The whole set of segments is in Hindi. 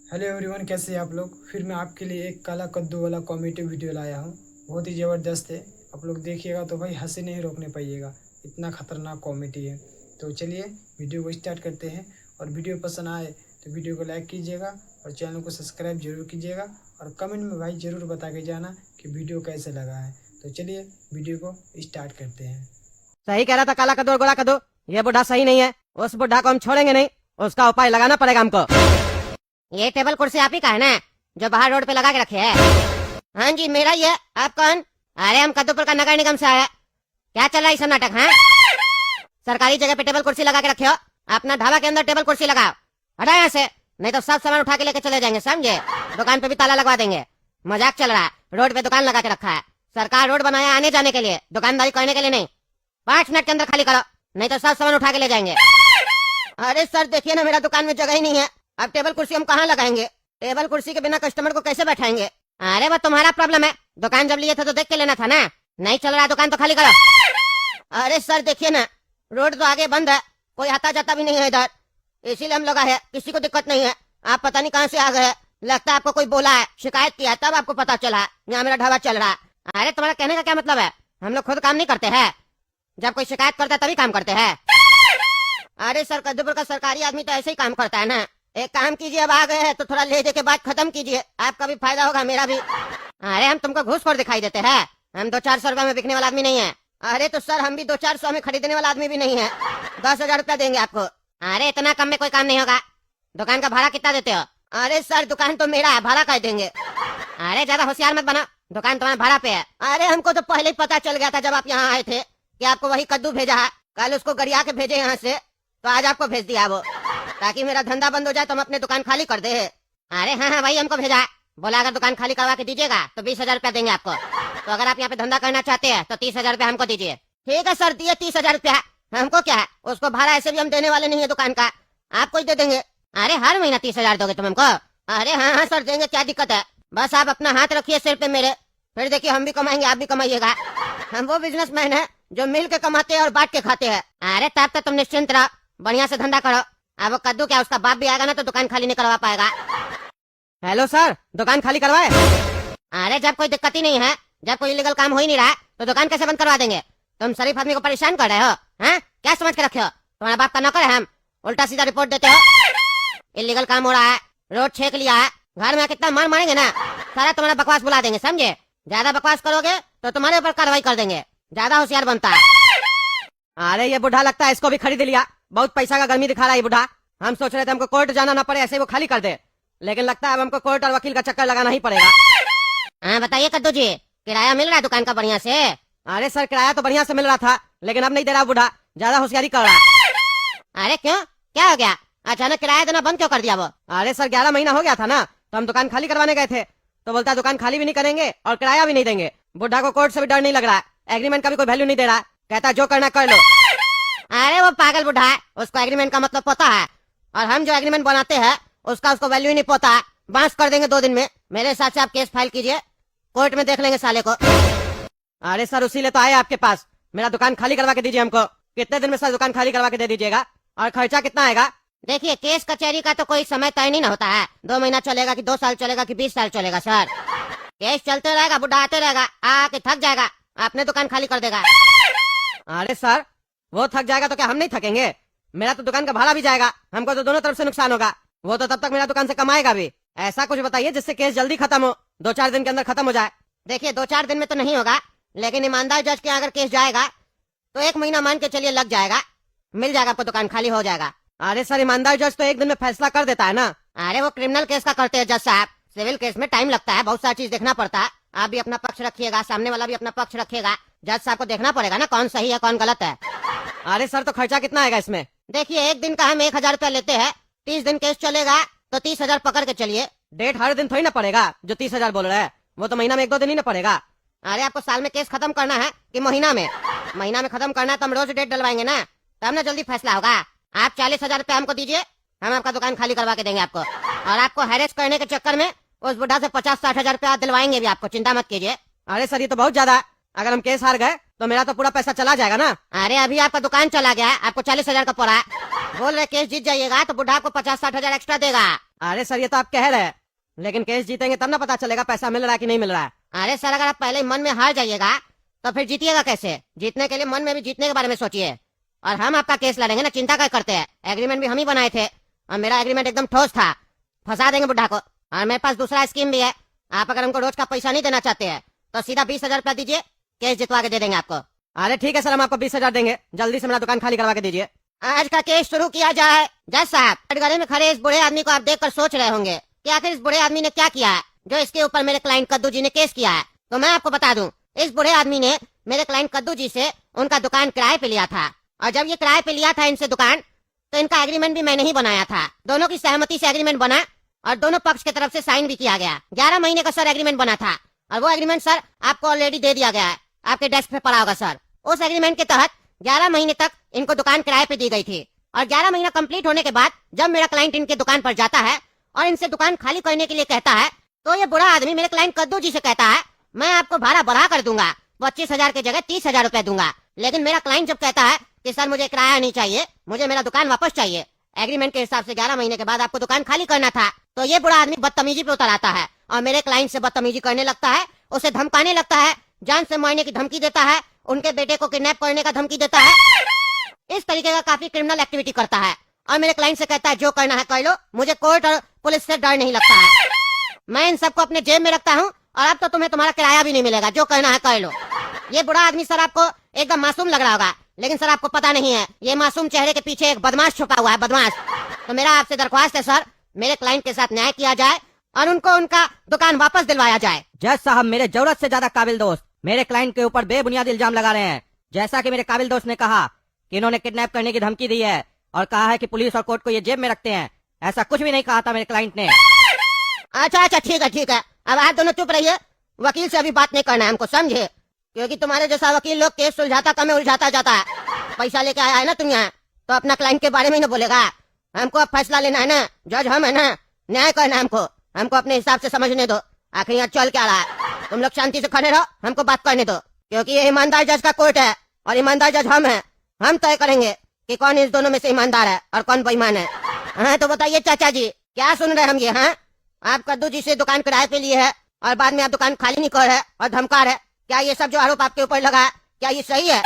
हेलो एवरीवन, कैसे हैं आप लोग। फिर मैं आपके लिए एक काला कद्दू वाला कॉमेडी वीडियो लाया हूँ। बहुत ही ज़बरदस्त है। आप लोग देखिएगा तो भाई हंसी नहीं रोकने पाइएगा, इतना खतरनाक कॉमेडी है। तो चलिए वीडियो को स्टार्ट करते हैं। और वीडियो पसंद आए तो वीडियो को लाइक कीजिएगा और चैनल को सब्सक्राइब जरूर कीजिएगा। और कमेंट में भाई ज़रूर बता के जाना कि वीडियो कैसे लगा है। तो चलिए वीडियो को स्टार्ट करते हैं। सही कह रहा था काला कद्दू और गोरा कद्दू। ये बुढ़ा सही नहीं है, उस बुढ़ा को हम छोड़ेंगे नहीं, उसका उपाय लगाना पड़ेगा हमको। ये टेबल कुर्सी आप ही का है ना, जो बाहर रोड पे लगा के रखे है? हाँ जी मेरा ही है। आप कौन? अरे हम कद्दूपुर का नगर निगम से आया। क्या चल रहा है ये सब नाटक? हाँ, सरकारी जगह पे टेबल कुर्सी लगा के रखे हो, अपना ढाबा के अंदर टेबल कुर्सी लगाओ। हटा यहाँ से, नहीं तो सब सामान उठा के लेके चले जाएंगे, समझे? दुकान पे भी ताला लगवा देंगे। मजाक चल रहा है? रोड पे दुकान लगा के रखा है, सरकार रोड बनाया आने जाने के लिए, दुकानदारी करने के लिए नहीं। 5 मिनट के अंदर खाली करो, नहीं तो सब सामान उठा के ले जाएंगे। अरे सर देखिए ना, मेरा दुकान में जगह ही नहीं है, अब टेबल कुर्सी हम कहाँ लगाएंगे? टेबल कुर्सी के बिना कस्टमर को कैसे बैठाएंगे? अरे वो तुम्हारा प्रॉब्लम है, दुकान जब लिए थे तो देख के लेना था ना। नहीं चल रहा दुकान तो खाली करो। अरे सर देखिए ना, रोड तो आगे बंद है, कोई आता जाता भी नहीं है इधर, इसीलिए हम लगा है, किसी को दिक्कत नहीं है। आप पता नहीं कहाँ से आ गए, लगता है आपको कोई बोला है, शिकायत किया है, तब आपको पता चला यहाँ मेरा ढाबा चल रहा है। अरे तुम्हारा कहने का क्या मतलब है? हम लोग खुद काम नहीं करते हैं, जब कोई शिकायत करता है तभी काम करते हैं। अरे सर कद्दूपुर का सरकारी आदमी तो ऐसे ही काम करता है ना। एक काम कीजिए, अब आ गए हैं तो थोड़ा ले दे के बात खत्म कीजिए, आपका भी फायदा होगा मेरा भी। अरे हम तुमको घूसखोर दिखाई देते हैं? हम 200-400 रुपए में बिकने वाला आदमी नहीं है। अरे तो सर हम भी 200-400 में खरीदने वाला आदमी भी नहीं है, 10,000 रुपया देंगे आपको। अरे इतना कम में कोई काम नहीं होगा। दुकान का भाड़ा कितना देते हो? अरे सर दुकान तो मेरा है, भाड़ा क्या देंगे? अरे ज्यादा होशियार मत बना, दुकान तुम्हारा भाड़ा पे है। अरे हमको तो पहले ही पता चल गया था जब आप यहाँ आए थे कि आपको वही कद्दू भेजा है। कल उसको गरिया के भेजे यहाँ से, तो आज आपको भेज दिया वो, ताकि मेरा धंधा बंद हो जाए तो हम अपने दुकान खाली कर दे। अरे हाँ हाँ भाई हमको भेजा है, बोला अगर दुकान खाली करवा के दीजिएगा तो 20,000 रुपया देंगे आपको। तो अगर आप यहाँ पे धंधा करना चाहते हैं तो 30,000 रुपया हमको दीजिए। ठीक है सर, दिए 30,000 रुपया। हमको क्या है, उसको भाड़ा ऐसे भी हम देने वाले नहीं है दुकान का, आपको ही दे देंगे। अरे हर महीना 30,000 दोगे तुम हमको? अरे हाँ हाँ सर देंगे, क्या दिक्कत है? बस आप अपना हाथ रखिए सिर पे मेरे, फिर देखिए हम भी कमाएंगे आप भी कमाइएगा। हम वो बिजनेसमैन है जो मिल के कमाते हैं और बांट के खाते हैं। अरे तब तक तुम निश्चिंत रहो, बढ़िया से धंधा करो। अब वो कद्दू क्या, उसका बाप भी आएगा ना तो दुकान खाली नहीं करवा पाएगा। हेलो सर, दुकान खाली करवाए? अरे जब कोई दिक्कत ही नहीं है, जब कोई इलीगल काम हो ही नहीं रहा है तो दुकान कैसे बंद करवा देंगे? तुम शरीफ आदमी को परेशान कर रहे हो? हैं, क्या समझ के रखे हो? तुम्हारा बाप का नौकर है हम, उल्टा सीधा रिपोर्ट देते हो। इलीगल काम हो रहा है, रोड छेक लिया है, घर में कितना मार मारेंगे ना, सारा तुम्हारा बकवास बुला देंगे, समझे? ज्यादा बकवास करोगे तो तुम्हारे ऊपर कार्रवाई कर देंगे, ज्यादा होशियार बनता है। अरे ये बुढ़ा लगता है इसको भी खरीद लिया, बहुत पैसा का गर्मी दिखा रहा है ये बुढ़ा। हम सोच रहे थे हमको कोर्ट जाना ना पड़े, ऐसे वो खाली कर दे, लेकिन लगता है अब हमको कोर्ट और वकील का चक्कर लगाना ही पड़ेगा। हाँ बताइए कद्दू जी, किराया मिल रहा है दुकान का बढ़िया से? अरे सर किराया तो बढ़िया से मिल रहा था, लेकिन अब नहीं दे रहा बुढ़ा, ज्यादा होशियारी कर रहा। अरे क्यों, क्या हो गया? अचानक किराया देना बंद क्यों कर दिया वो? अरे सर 11 महीना हो गया था ना, तो हम दुकान खाली करवाने गए थे, तो बोलता दुकान खाली भी नहीं करेंगे और किराया भी नहीं देंगे। बुढ़ा को कोर्ट से भी डर नहीं लग रहा, एग्रीमेंट का भी कोई वैल्यू नहीं दे रहा, कहता जो करना कर लो। अरे वो पागल बुढ़ा है, उसको एग्रीमेंट का मतलब पता है, और हम जो एग्रीमेंट बनाते हैं उसका उसको वैल्यू ही नहीं पता है। बांस कर देंगे 2 दिन में। मेरे हिसाब से आप केस फाइल कीजिए, कोर्ट में देख लेंगे साले को। अरे सर उसी लिए तो आए आपके पास, मेरा दुकान खाली करवा के दीजिए हमको। कितने दिन में सर दुकान खाली करवा के दे दीजिएगा, और खर्चा कितना आएगा? देखिए केस कचहरी का तो कोई समय तय नहीं ना होता है, 2 महीना चलेगा कि 2 साल चलेगा कि 20 साल चलेगा सर। केस चलते रहेगा, बुढ़ा आते रहेगा, आके थक जाएगा, अपने दुकान खाली कर देगा। अरे सर वो थक जाएगा तो क्या हम नहीं थकेंगे? मेरा तो दुकान का भाड़ा भी जाएगा, हमको तो दोनों तरफ से नुकसान होगा। वो तो तब तक मेरा दुकान से कमाएगा भी। ऐसा कुछ बताइए जिससे केस जल्दी खत्म हो, 2-4 दिन के अंदर खत्म हो जाए। देखिए 2-4 दिन में तो नहीं होगा, लेकिन ईमानदार जज के अगर केस जाएगा तो 1 महीना मान के चलिए लग जाएगा, मिल जाएगा आपको, दुकान खाली हो जाएगा। अरे सर ईमानदार जज तो 1 दिन में फैसला कर देता है ना। अरे वो क्रिमिनल केस का करते हैं जज साहब, सिविल केस में टाइम लगता है, बहुत सारी चीज देखना पड़ता है। आप भी अपना पक्ष रखिएगा, सामने वाला भी अपना पक्ष रखिएगा, जज साहब को देखना पड़ेगा ना कौन सही है कौन गलत है। अरे सर तो खर्चा कितना आएगा इसमें? देखिए 1 दिन का हम 1,000 रुपया लेते हैं, 30 दिन केस चलेगा तो 30,000 पकड़ के चलिए। डेट हर दिन थोड़ी ना पड़ेगा, जो 30,000 बोल रहे हैं वो तो महीना में 1-2 दिन ही ना पड़ेगा। अरे आपको साल में केस खत्म करना है कि महीना में? महीना में खत्म करना है तो हम रोज डेट डलवाएंगे ना, तब ना जल्दी फैसला होगा। आप 40,000 रुपया हमको दीजिए, हम आपका दुकान खाली करवा के देंगे आपको, और आपको हैरेस करने के चक्कर में उस बुढ़ा से 50-60 हजार रुपया दिलवाएंगे भी आपको, चिंता मत कीजिए। अरे सर ये तो बहुत ज्यादा, अगर हम केस हार गए तो मेरा तो पूरा पैसा चला जाएगा ना। अरे अभी आपका दुकान चला गया है, आपको 40,000 का पड़ा है, बोल रहे केस जीत जाइएगा तो बुढ़ा आपको 50-60 हजार एक्स्ट्रा देगा। अरे सर ये तो आप कह रहे हैं, लेकिन केस जीतेंगे तब ना पता चलेगा पैसा मिल रहा है कि नहीं मिल रहा है। अरे सर अगर आप पहले ही मन में हार जाइएगा तो फिर जीतिएगा कैसे? जीतने के लिए मन में भी जीतने के बारे में सोचिए। और हम आपका केस लड़ेंगे ना, चिंता क्या करते हैं। एग्रीमेंट भी हम ही बनाए थे और मेरा एग्रीमेंट एकदम ठोस था। फंसा देंगे बुढ़ा को। और मेरे पास दूसरा स्कीम भी है, आप अगर हमको रोज का पैसा नहीं देना चाहते हैं तो सीधा 20,000 रुपया दीजिए, केस जितवा के दे देंगे आपको। अरे ठीक है सर, हम आपको 20,000 देंगे, जल्दी से मेरा दुकान खाली करवा के दीजिए। आज का केस शुरू किया जाए। जज साहब, कटघरे में खड़े इस बुढ़े आदमी को आप देखकर सोच रहे होंगे कि आखिर इस बुढ़े आदमी ने क्या किया है जो इसके ऊपर मेरे क्लाइंट कद्दू जी ने केस किया है। तो मैं आपको बता दूं, इस बुढ़े आदमी ने मेरे क्लाइंट कद्दू जी से उनका दुकान किराए पे लिया था, और जब ये किराए पे लिया था इनसे दुकान, तो इनका एग्रीमेंट भी मैंने ही बनाया था। दोनों की सहमति से एग्रीमेंट बना और दोनों पक्ष की तरफ से साइन भी किया गया। 11 महीने का सर एग्रीमेंट बना था, और वो एग्रीमेंट सर आपको ऑलरेडी दे दिया गया है, आपके डेस्क पे पड़ा होगा सर। उस एग्रीमेंट के तहत 11 महीने तक इनको दुकान किराए पे दी गई थी, और 11 महीना कंप्लीट होने के बाद जब मेरा क्लाइंट इनके दुकान पर जाता है और इनसे दुकान खाली करने के लिए कहता है, तो ये बुरा आदमी मेरे क्लाइंट कद्दू जी से कहता है, मैं आपको भाड़ा बढ़ा कर दूंगा, 25,000 की जगह 30,000 रुपए दूंगा। लेकिन मेरा क्लाइंट जब कहता है कि सर मुझे किराया नहीं चाहिए, मुझे मेरा दुकान वापस चाहिए, एग्रीमेंट के हिसाब से 11 महीने के बाद आपको दुकान खाली करना था, तो ये बुरा आदमी बदतमीजी पे उतर आता है और मेरे क्लाइंट से बदतमीजी करने लगता है, उसे धमकाने लगता है, जान से मारने की धमकी देता है, उनके बेटे को किडनैप करने का धमकी देता है। इस तरीके का काफी क्रिमिनल एक्टिविटी करता है, और मेरे क्लाइंट से कहता है जो करना है कर लो, मुझे कोर्ट और पुलिस से डर नहीं लगता है। मैं इन सबको अपने जेब में रखता हूँ, और अब तो तुम्हें तुम्हारा किराया भी नहीं मिलेगा, जो करना है कर लो। ये बुरा आदमी सर आपको एकदम मासूम लग रहा होगा, लेकिन सर आपको पता नहीं है ये मासूम चेहरे के पीछे एक बदमाश छुपा हुआ है, बदमाश। तो मेरा आपसे दरख्वास्त है सर, मेरे क्लाइंट के साथ न्याय किया जाए और उनको उनका दुकान वापस दिलवाया जाए। जज साहब, मेरे जरूरत से ज्यादा काबिल दोस्त मेरे क्लाइंट के ऊपर बेबुनियाद इल्जाम लगा रहे हैं। जैसा कि मेरे काबिल दोस्त ने कहा कि इन्होंने किडनैप करने की धमकी दी है और कहा है कि पुलिस और कोर्ट को ये जेब में रखते हैं, ऐसा कुछ भी नहीं कहा था मेरे क्लाइंट ने। अच्छा ठीक है ठीक है, अब आप दोनों चुप रहिए, वकील से अभी बात नहीं करना है हमको, समझे? क्योंकि तुम्हारे जैसा वकील लोग केस सुलझाता कम है, उलझाता जाता है। पैसा लेके आया है ना तुम यहाँ, तो अपना क्लाइंट के बारे में ही ना बोलेगा। हमको अब फैसला लेना है ना, जज हम है ना, न्याय करना है हमको अपने हिसाब से समझने दो आखिर यहाँ चल क्या रहा है। तुम लोग शांति से खड़े रहो, हमको बात करने दो, क्योंकि ये ईमानदार जज का कोर्ट है और ईमानदार जज हम है। हम तय करेंगे कि कौन इस दोनों में से ईमानदार है और कौन बेईमान है। हाँ तो बताइए चाचा जी, क्या सुन रहे हम ये? हाँ, आप कद्दू जी से दुकान किराए पे लिए है और बाद में आप दुकान खाली नहीं कर रहे और धमका रहे, क्या ये सब जो आरोप आपके ऊपर लगा है, क्या ये सही है?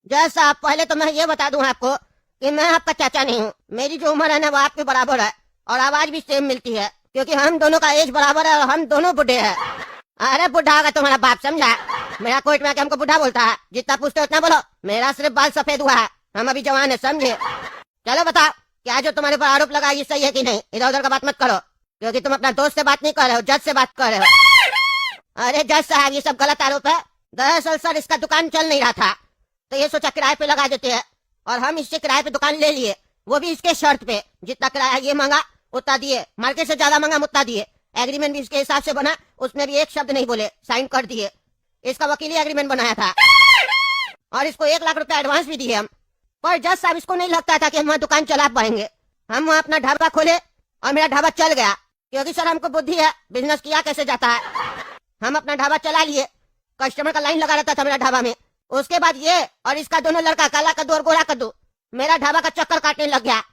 जज साहब, पहले तो मैं ये बता दूं आपको कि मैं आपका चाचा नहीं हूँ, मेरी जो उम्र है ना वो आपके बराबर है और आवाज भी सेम मिलती है, क्योंकि हम दोनों का एज बराबर है और हम दोनों बुढ़े हैं। अरे बुढ़ा होगा तुम्हारा बाप, समझा? मेरा कोर्ट में आके हमको बुढ़ा बोलता है, जितना पूछते उतना बोलो। मेरा सिर्फ बाल सफेद हुआ है, हम अभी जवान है, समझे? चलो बताओ, क्या जो तुम्हारे पर आरोप लगा ये सही है कि नहीं? इधर उधर का बात मत करो, क्योंकि तुम अपना दोस्त से बात नहीं कर रहे हो, जज से बात कर रहे हो। अरे जज साहब, ये सब गलत आरोप है। दरअसल सर इसका दुकान चल नहीं रहा था, तो ये सोचा किराए पे लगा देते हैं, और हम इससे किराए पे दुकान ले लिए, वो भी इसके शर्त पे, जितना किराया ये मांगा उतना दिए, मार्केट से ज्यादा मांगा उतना दिए। एग्रीमेंट भी इसके हिसाब से बना, उसमें भी एक शब्द नहीं बोले, साइन कर दिए। इसका वकील ही एग्रीमेंट बनाया था, और इसको 1 लाख रुपया एडवांस भी दिए हम। पर जज साहब, इसको नहीं लगता था कि हम वहाँ दुकान चला पाएंगे। हम वहाँ अपना ढाबा खोले और मेरा ढाबा चल गया, क्योंकि सर हमको बुद्धि है, बिजनेस किया कैसे जाता है। हम अपना ढाबा चला लिए, कस्टमर का लाइन लगा रहता था मेरा ढाबा में। उसके बाद ये और इसका दोनों लड़का, काला कद्दू और गोरा कद्दू, मेरा ढाबा का चक्कर काटने लग गया।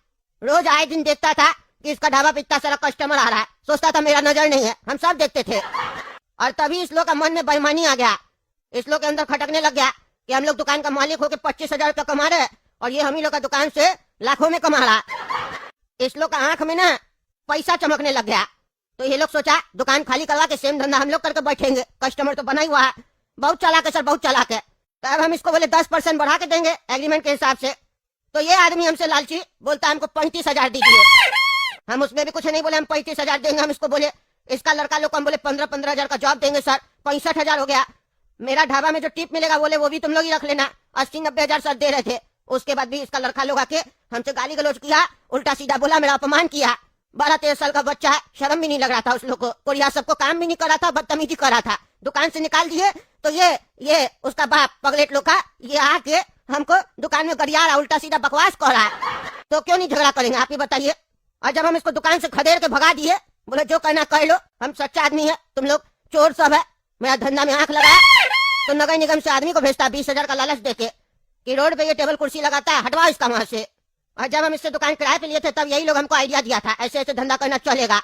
रोज आए दिन देखता था कि इसका ढाबा पे इतना सारा कस्टमर आ रहा है, सोचता था मेरा नजर नहीं है, हम सब देखते थे। और तभी इस लोग का मन में बेईमानी आ गया, इस लोग के अंदर खटकने लग गया कि हम लोग दुकान का मालिक होकर 25,000 रुपया कमा रहे और ये हम ही लोग का दुकान से लाखों में कमा रहा। इस लोग का आंख में ना पैसा चमकने लग गया, तो ये लोग सोचा दुकान खाली करवा के सेम धंधा हम लोग करके बैठेंगे, कस्टमर तो बना ही हुआ है। बहुत चालाक है सर, बहुत चालाक है। तब हम इसको बोले 10% बढ़ा के देंगे एग्रीमेंट के हिसाब से, तो ये आदमी हमसे लालची बोलता है हमको 35,000 दीजिए। हम उसमें भी कुछ नहीं बोले, हम 35,000 देंगे। हम इसको बोले, इसका लड़का लोग को हम बोले 15,000 का जॉब देंगे सर, 65,000 हो गया। मेरा ढाबा में जो टिप मिलेगा बोले वो भी तुम लोग ही रख लेना, 80-90,000 सर दे रहे थे। उसके बाद भी इसका लड़का लोग आके हमसे गाली गलौज किया, उल्टा सीधा बोला, मेरा अपमान किया। 12-13 साल का बच्चा है, शर्म भी नहीं लग रहा था उस लोग को, और यहाँ सबको काम भी नहीं कर रहा था, बदतमीजी कर रहा था। दुकान से निकाल दिए तो ये उसका बाप पगलेट लोग का ये आके हमको दुकान में गरिया रहा, उल्टा सीधा बकवास कर रहा है। तो क्यों नहीं झगड़ा करेंगे आप ही बताइए? और जब हम इसको दुकान से खदेड़ के भगा दिए, बोले जो करना कर लो, हम सच्चा आदमी है, तुम लोग चोर सब है। मेरा धंधा में आंख लगा तो नगर निगम से आदमी को भेजता 20,000 का लालच देके कि रोड पे ये टेबल कुर्सी लगाता है, हटवाओ इसका वहां से। और जब हम इससे दुकान किराए पे लिए थे तब यही लोग हमको आइडिया दिया था ऐसे ऐसे धंधा करना चलेगा।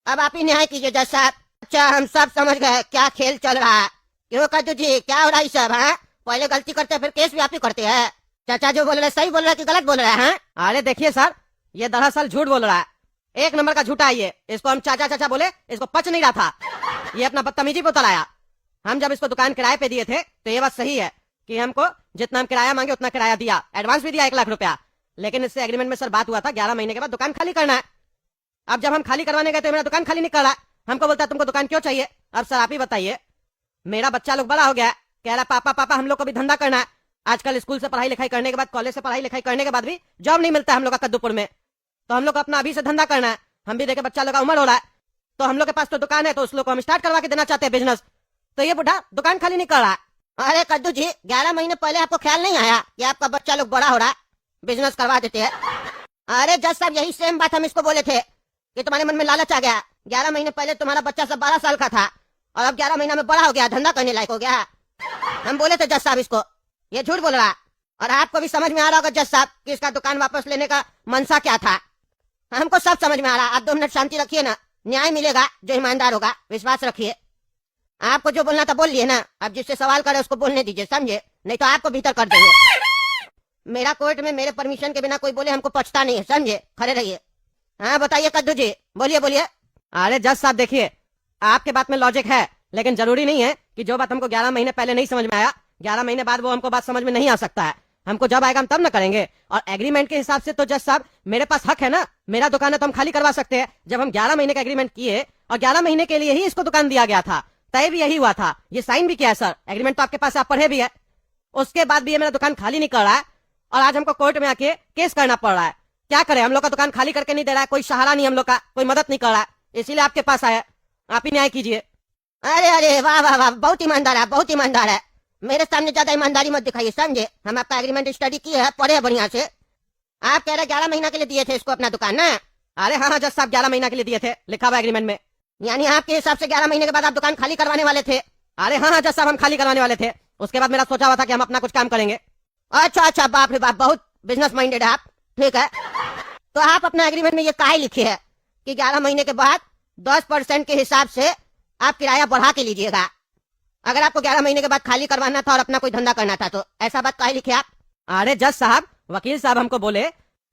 अब आप ही न्याय कीजिए जज साहब। अच्छा हम सब समझ गए क्या खेल चल रहा है। क्यों कद्दू जी क्या हो रहा है सब? है पहले गलती करते हैं फिर केस भी आप ही करते हैं। चाचा जो बोल रहे हैं सही बोल रहे हैं कि गलत बोल रहे हैं? अरे देखिए सर, ये दरअसल झूठ बोल रहा है, एक नंबर का झूठा है ये। इसको हम चाचा चाचा बोले, इसको पच नहीं रहा था, ये अपना बदतमीजी पे उतर आया। हम जब इसको दुकान किराए पे दिए थे तो ये बात सही है कि हमको जितना हम किराया मांगे उतना किराया दिया, एडवांस भी दिया 1 लाख रुपया। लेकिन इससे एग्रीमेंट में सर बात हुआ था 11 महीने के बाद दुकान खाली करना है। अब जब हम खाली करवाने गए तो मेरा दुकान खाली नहीं कर रहा, हमको बोलता है तुमको दुकान क्यों चाहिए? अब सर आप ही बताइए, मेरा बच्चा लोग बड़ा हो गया, कह रहा पापा पापा हम लोग को भी धंधा करना है। आजकल स्कूल से पढ़ाई लिखाई करने के बाद, कॉलेज से पढ़ाई लिखाई करने के बाद भी जॉब नहीं मिलता है हम लोग का कद्दूपुर में, तो हम लोग को अपना अभी से धंधा करना है। हम भी देखे बच्चा लोग का उम्र हो रहा है, तो हम लोग के पास तो दुकान है, तो उस लोग को हम स्टार्ट करवा के देना चाहते हैं बिजनेस। तो ये बुढ़ा दुकान खाली नहीं कर रहा। अरे कद्दू जी 11 महीने पहले आपको ख्याल नहीं आया कि आपका बच्चा लोग बड़ा हो रहा है, बिजनेस करवा देते हैं? अरे जज साहब यही सेम बात हम इसको बोले थे कि तुम्हारे मन में लालच आ गया। 11 महीने पहले तुम्हारा बच्चा सब 12 साल का था और अब 11 महीना में बड़ा हो गया, धंधा करने लायक हो गया। हम बोले थे जज साहब इसको, ये झूठ बोल रहा। और आपको भी समझ में आ रहा होगा जज साहब कि इसका दुकान वापस लेने का मनसा क्या था। हमको सब समझ में आ रहा। आप 2 मिनट शांति रखिए ना, न्याय मिलेगा जो ईमानदार होगा, विश्वास रखिए। आपको जो बोलना था बोल लिए ना, अब जिससे सवाल करे उसको बोलने दीजिए, समझे? नहीं तो आपको भीतर कर देंगे। मेरा कोर्ट में मेरे परमिशन के बिना कोई बोले हमको पछता नहीं है, समझे? खड़े रहिए। हाँ बताइए कद्दू जी, बोलिए बोलिए। अरे जज साहब देखिए, आपके बात में लॉजिक है, लेकिन जरूरी नहीं है कि जो बात हमको 11 महीने पहले नहीं समझ में आया 11 महीने बाद वो हमको बात समझ में नहीं आ सकता है। हमको जब आएगा हम तब न करेंगे। और एग्रीमेंट के हिसाब से तो जज साहब मेरे पास हक है ना, मेरा दुकान है तो हम खाली करवा सकते हैं। जब हम 11 महीने का एग्रीमेंट किए और 11 महीने के लिए ही इसको दुकान दिया गया था, तय भी यही हुआ था, ये साइन भी किया है सर, एग्रीमेंट तो आपके पास आप पढ़े भी है। उसके बाद भी ये मेरा दुकान खाली नहीं कर रहा है और आज हमको कोर्ट में आके केस करना पड़ रहा है। क्या करें, हम लोग का दुकान खाली करके नहीं दे रहा है, कोई सहारा नहीं हम लोग का, कोई मदद नहीं कर रहा है, इसीलिए आपके पास आया, आप ही न्याय कीजिए। अरे अरे वाह वाह वाह, बहुत ईमानदार है, बहुत ईमानदार है। मेरे सामने ज्यादा ईमानदारी मत दिखाइए, समझे? हम आपका एग्रीमेंट स्टडी किए हैं, पढ़े हैं बढ़िया से। आप कह रहे 11 महीना के लिए दिए थे इसको अपना दुकान ना? अरे हाँ जज साहब 11 महीना के लिए दिए थे, लिखा हुआ एग्रीमेंट में। यानी आपके हिसाब से 11 महीने के बाद आप दुकान खाली करवाने वाले थे? अरे हाँ जज साहब हम खाली करवाने वाले थे, उसके बाद मेरा सोचा हुआ था कि हम अपना कुछ काम करेंगे। अच्छा अच्छा, बाप रे बाप, बहुत बिजनेस माइंडेड है आप। ठीक है, तो आप अपना एग्रीमेंट में ये काहे लिखे है कि 11 महीने के बाद 10% के हिसाब से आप किराया बढ़ा के लीजिएगा? अगर आपको 11 महीने के बाद खाली करवाना था और अपना कोई धंधा करना था तो ऐसा बात काहे लिखे आप? अरे जज साहब, वकील साहब हमको बोले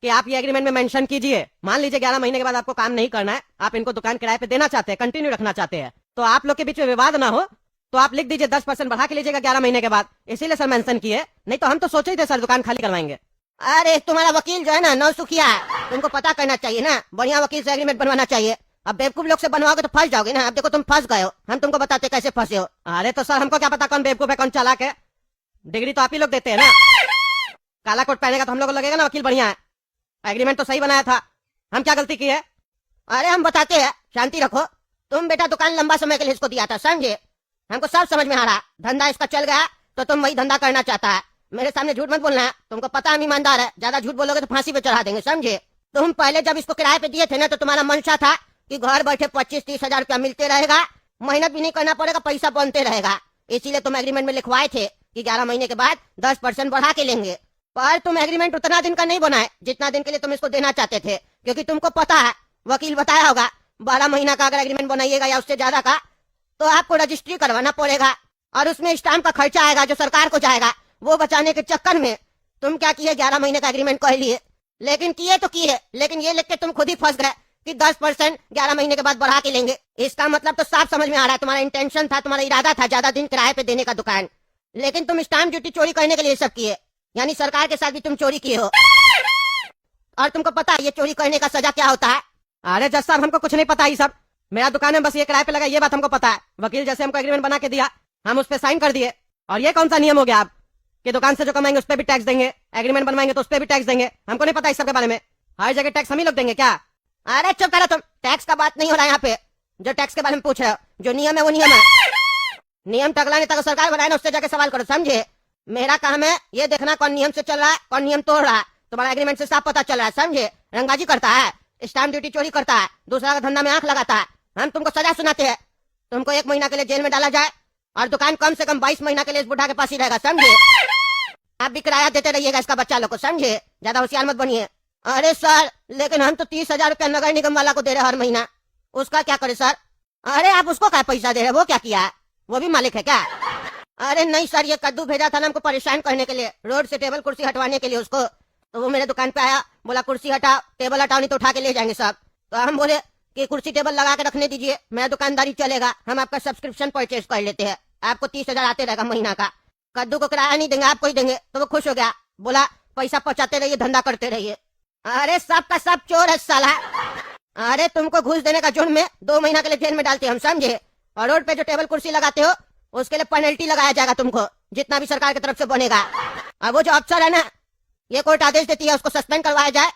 कि आप ये एग्रीमेंट में मेंशन कीजिए, मान लीजिए 11 महीने के बाद आपको काम नहीं करना है, आप इनको दुकान किराए पे देना चाहते हैं, कंटिन्यू रखना चाहते हैं, तो आप लोग के बीच में विवाद ना हो तो आप लिख दीजिए 10% बढ़ा के लीजिएगा 11 महीने के बाद, इसीलिए सर मेंशन किए, नहीं तो हम तो सोचे ही थे सर दुकान खाली करवाएंगे। अरे तुम्हारा वकील जो है ना नौसुखिया है, तुमको पता करना चाहिए ना, बढ़िया वकील से एग्रीमेंट बनवाना चाहिए। अब बेवकूफ लोग से बनवाओगे तो फंस जाओगे ना। अब देखो तुम फंस गए हो, हम तुमको बताते कैसे फंसे हो। अरे तो सर हमको क्या पता कौन बेवकूफ है कौन चालाक है, डिग्री तो आप ही लोग देते हैं ना। काला कोट पहनेगा तो हम लोग को लगेगा ना वकील बढ़िया है, एग्रीमेंट तो सही बनाया था, हम क्या गलती की है? अरे हम बताते हैं, शांति रखो। तुम बेटा दुकान लंबा समय के लिए इसको दिया था, समझे? हमको सब समझ में आ रहा, धंधा इसका चल गया तो तुम वही धंधा करना चाहता है। मेरे सामने झूठ मत बोलना है, तुमको पता हम ईमानदार है, ज्यादा झूठ बोलोगे तो फांसी पे चढ़ा देंगे, समझे? तुम पहले जब इसको किराए पे दिए थे ना तो तुम्हारा मंशा था कि घर बैठे 25-30 हजार रुपया मिलते रहेगा, मेहनत भी नहीं करना पड़ेगा, पैसा बनते रहेगा। इसीलिए तुम एग्रीमेंट में लिखवाए थे कि 11 महीने के बाद 10% बढ़ा के लेंगे। पर तुम एग्रीमेंट उतना दिन का नहीं बनाए जितना दिन के लिए तुम इसको देना चाहते थे, क्योंकि तुमको पता है, वकील बताया होगा, 12 महीना का अगर एग्रीमेंट बनाइएगा या उससे ज्यादा का तो आपको रजिस्ट्री करवाना पड़ेगा और उसमें स्टाम्प का खर्चा आएगा जो सरकार को जाएगा। वो बचाने के चक्कर में तुम क्या किए, 11 महीने का एग्रीमेंट कह लिए, लेकिन किए तो किए, लेकिन ये लिख के तुम खुद ही फंस गए कि 10% 11 महीने के बाद बढ़ा के लेंगे। इसका मतलब तो साफ समझ में आ रहा है, तुम्हारा इंटेंशन था, तुम्हारा इरादा था ज्यादा दिन किराए पे देने का दुकान, लेकिन तुम स्टाम्प ड्यूटी चोरी करने के लिए सब किए, यानी सरकार के साथ भी तुम चोरी किए हो। और तुमको पता है ये चोरी करने का सजा क्या होता है? अरे जज साहब हमको कुछ नहीं पता, ये सब मेरा दुकान है, बस ये किराए पे लगा, ये बात हमको पता है। वकील जैसे हमको एग्रीमेंट बना के दिया, हम उस पर साइन कर दिए। और ये कौन सा नियम हो गया आप कि दुकान से जो कमाएंगे उस पर भी टैक्स देंगे, एग्रीमेंट बनवाएंगे तो उस पर भी टैक्स देंगे? हमको नहीं पता इस सब के बारे में, हर जगह टैक्स हम ही लोग देंगे क्या? अरे चुप करो तुम, टैक्स का बात नहीं हो रहा है यहाँ पे। जो टैक्स के बारे में पूछ रहे हो, जो नियम है वो नियम है। नियम टकला नेता को सरकार बनाए ना, उससे जाके सवाल करो, समझे? मेरा काम है ये देखना कौन नियम से चल रहा है कौन नियम तोड़ रहा है। तुम्हारा एग्रीमेंट से साफ पता चल रहा है, समझे? रंगाजी करता है, स्टाम्प ड्यूटी चोरी करता है, दूसरा का धंधा में आंख लगाता है। हम तुमको सजा सुनाते हैं, तुमको 1 महीना के लिए जेल में डाला जाए और दुकान कम से कम 22 महीना के लिए इस बुढ़ा के पास ही रहेगा, समझे? आप भी किराया देते रहिएगा इसका बच्चा लोग को, समझे? ज्यादा होशियार मत बनिए। अरे सर, लेकिन हम तो 30,000 रुपया नगर निगम वाला को दे रहे हर महीना, उसका क्या करे सर? अरे आप उसको क्या पैसा दे रहे, वो क्या किया है? वो भी मालिक है क्या? अरे नहीं सर, ये कद्दू भेजा था ना हमको परेशान करने के लिए, रोड से टेबल कुर्सी हटवाने के लिए उसको। तो वो मेरे दुकान पे आया, बोला कुर्सी हटाओ, टेबल हटाओ, नहीं तो उठा के ले जाएंगे सब। तो हम बोले कि कुर्सी टेबल लगा के रखने दीजिए, मेरा दुकानदारी चलेगा, हम आपका सब्सक्रिप्शन परचेज कर लेते हैं, आपको 30,000 आते रहेगा महीना का। कद्दू को किराया नहीं देंगे, आपको ही देंगे। तो वो खुश हो गया, बोला पैसा पहुंचाते रहिए, धंधा करते रहिए। अरे सब का सब चोर है साला। अरे तुमको घूस देने का जुर्म में 2 महीना के लिए जेल में डालते हम, समझे? और रोड पे जो टेबल कुर्सी लगाते हो उसके लिए पेनल्टी लगाया जाएगा तुमको, जितना भी सरकार की तरफ से बनेगा। और वो जो अफसर है ना, ये कोर्ट आदेश देती है उसको सस्पेंड करवाया जाए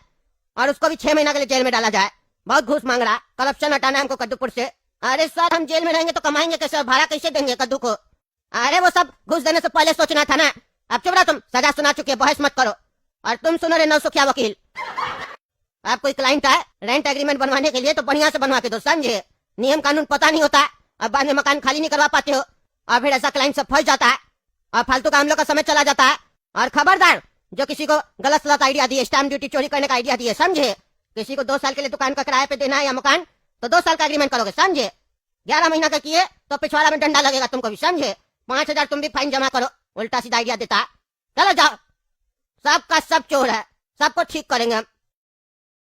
और उसको भी 6 महीना के लिए जेल में डाला जाए। बहुत घूस मांग रहा, करप्शन हटाना है हमको कद्दूपुर से। अरे सर, हम जेल में रहेंगे तो कमाएंगे कैसे, भाड़ा कैसे देंगे कद्दू को? अरे वो सब घूस देने से पहले सोचना था ना। अब चुप रहो तुम, सजा सुना चुके, बहस मत करो। और तुम सुनो रे नौसुखिया वकील, आप कोई क्लाइंट है रेंट एग्रीमेंट बनवाने के लिए तो बढ़िया से बनवा के दो, समझे? नियम कानून पता नहीं होता, अब बाद में मकान खाली नहीं करवा पाते हो, और फिर ऐसा क्लाइंट सब फंस जाता है और फालतू का हम लोग का समय चला जाता है। और खबरदार, जो किसी को गलत सलत आइडिया दिए, स्टैम्प ड्यूटी चोरी करने का आइडिया दिए, समझे? किसी को 2 साल के लिए दुकान का किराए पे देना है या मकान, तो 2 साल का एग्रीमेंट करोगे, समझे? 11 महीना का किए तो पिछवाड़ा में डंडा लगेगा तुमको भी, समझे? 5,000 तुम भी फाइन जमा करो, उल्टा सीधा आइडिया देता है। चलो जाओ, सबका सब चोर है, सबको ठीक करेंगे हम।